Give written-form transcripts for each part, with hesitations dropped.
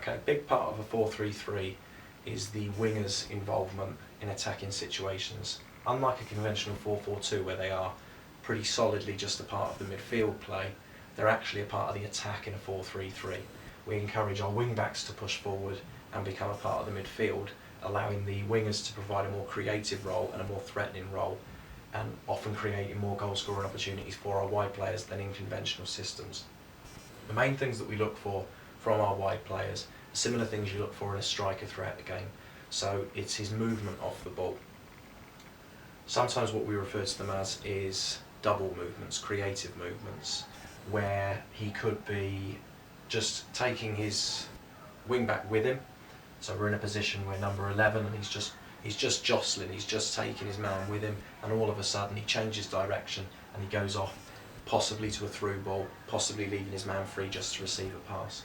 Okay, a big part of a 4-3-3 is the winger's involvement in attacking situations. Unlike a conventional 4-4-2 where they are pretty solidly just a part of the midfield play, they're actually a part of the attack in a 4-3-3. We encourage our wing-backs to push forward and become a part of the midfield, allowing the wingers to provide a more creative role and a more threatening role, and often creating more goal-scoring opportunities for our wide players than in conventional systems. The main things that we look for from our wide players are similar things you look for in a striker throughout the game. So it's his movement off the ball. Sometimes what we refer to them as is double movements, creative movements, where he could be just taking his wing back with him. So we're in a position where number 11 and he's just jostling, he's just taking his man with him, and all of a sudden he changes direction and he goes off, possibly to a through ball, possibly leaving his man free just to receive a pass.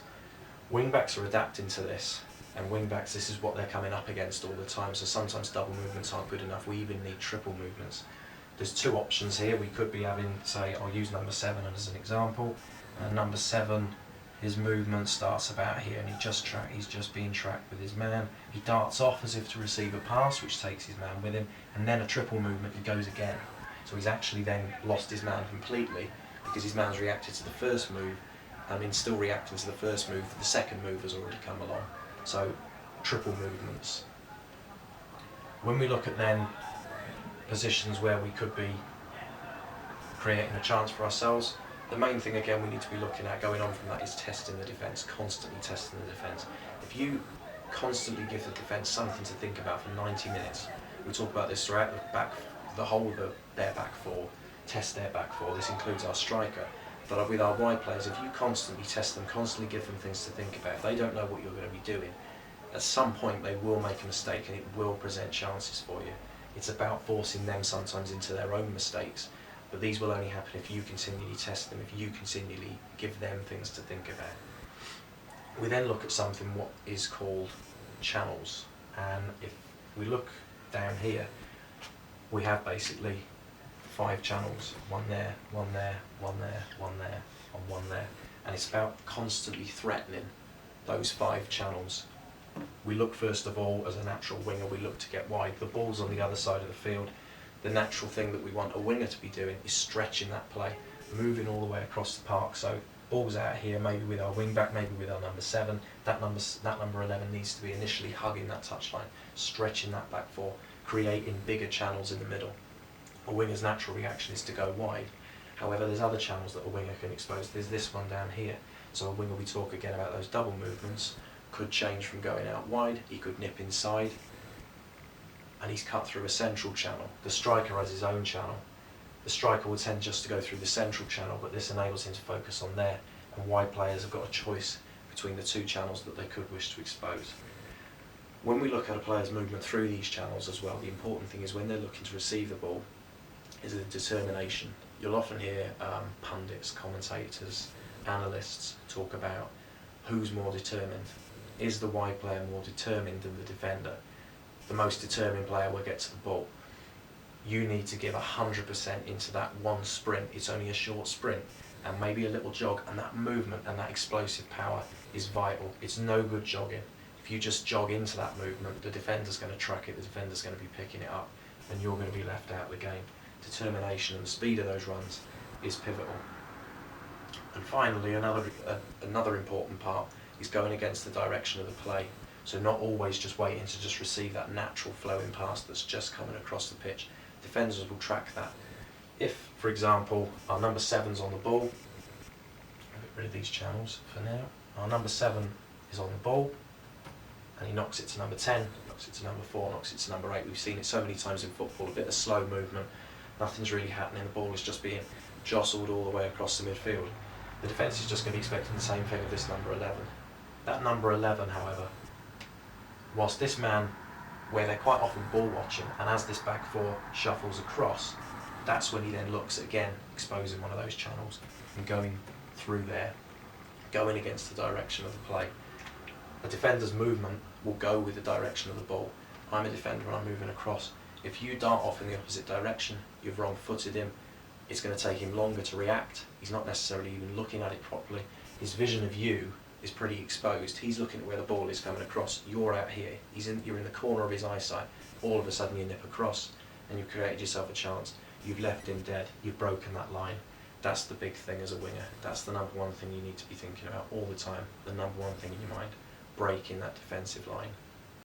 Wing-backs are adapting to this, and wing-backs, this is what they're coming up against all the time, so sometimes double movements aren't good enough, we even need triple movements. There's two options here. We could be having, say, I'll use number 7 as an example, and number 7, his movement starts about here and he's just being tracked with his man. He darts off as if to receive a pass, which takes his man with him, and then a triple movement, he goes again. So he's actually then lost his man completely because his man's reacted to the first move, and in still reacting to the first move, the second move has already come along. So triple movements. When we look at then positions where we could be creating a chance for ourselves, the main thing again we need to be looking at going on from that is testing the defence, constantly testing the defence. If you constantly give the defence something to think about for 90 minutes, we talk about this throughout the whole of their back four, test their back four, this includes our striker, but with our wide players, if you constantly test them, constantly give them things to think about, if they don't know what you're going to be doing, at some point they will make a mistake and it will present chances for you. It's about forcing them sometimes into their own mistakes, but these will only happen if you continually test them, if you continually give them things to think about. We then look at something what is called channels, and if we look down here, we have basically 5 channels, one there, one there, one there, one there, and one there, and it's about constantly threatening those 5 channels. We look first of all as a natural winger, we look to get wide, the ball's on the other side of the field. The natural thing that we want a winger to be doing is stretching that play, moving all the way across the park. So ball's out here, maybe with our wing back, maybe with our number 7, that number 11 needs to be initially hugging that touchline, stretching that back four, creating bigger channels in the middle. A winger's natural reaction is to go wide. However, there's other channels that a winger can expose. There's this one down here. So a winger, we talk again about those double movements, could change from going out wide, he could nip inside, and he's cut through a central channel. The striker has his own channel. The striker would tend just to go through the central channel, but this enables him to focus on there, and wide players have got a choice between the 2 channels that they could wish to expose. When we look at a player's movement through these channels as well, the important thing is when they're looking to receive the ball is the determination. You'll often hear pundits, commentators, analysts talk about who's more determined. Is the wide player more determined than the defender? The most determined player will get to the ball. You need to give 100% into that one sprint. It's only a short sprint and maybe a little jog, and that movement and that explosive power is vital. It's no good jogging. If you just jog into that movement, the defender's going to track it, the defender's going to be picking it up, and you're going to be left out of the game. Determination and the speed of those runs is pivotal. And finally, another important part is going against the direction of the play. So not always just waiting to just receive that natural flowing pass that's just coming across the pitch. Defenders will track that. If, for example, our number 7's on the ball, I'll get rid of these channels for now. Our number 7 is on the ball, and he knocks it to number 10, knocks it to number 4, knocks it to number 8. We've seen it so many times in football, a bit of slow movement, nothing's really happening, the ball is just being jostled all the way across the midfield. The defence is just going to be expecting the same thing of this number 11. That number 11, however, whilst this man, where they're quite often ball watching, and as this back four shuffles across, that's when he then looks at, again, exposing one of those channels and going through there, going against the direction of the play. A defender's movement will go with the direction of the ball. I'm a defender and I'm moving across. If you dart off in the opposite direction, you've wrong-footed him, it's going to take him longer to react. He's not necessarily even looking at it properly. His vision of you is pretty exposed. He's looking at where the ball is coming across. You're out here. You're in the corner of his eyesight. All of a sudden you nip across, and you've created yourself a chance. You've left him dead. You've broken that line. That's the big thing as a winger. That's the number one thing you need to be thinking about all the time. The number one thing in your mind. Breaking that defensive line.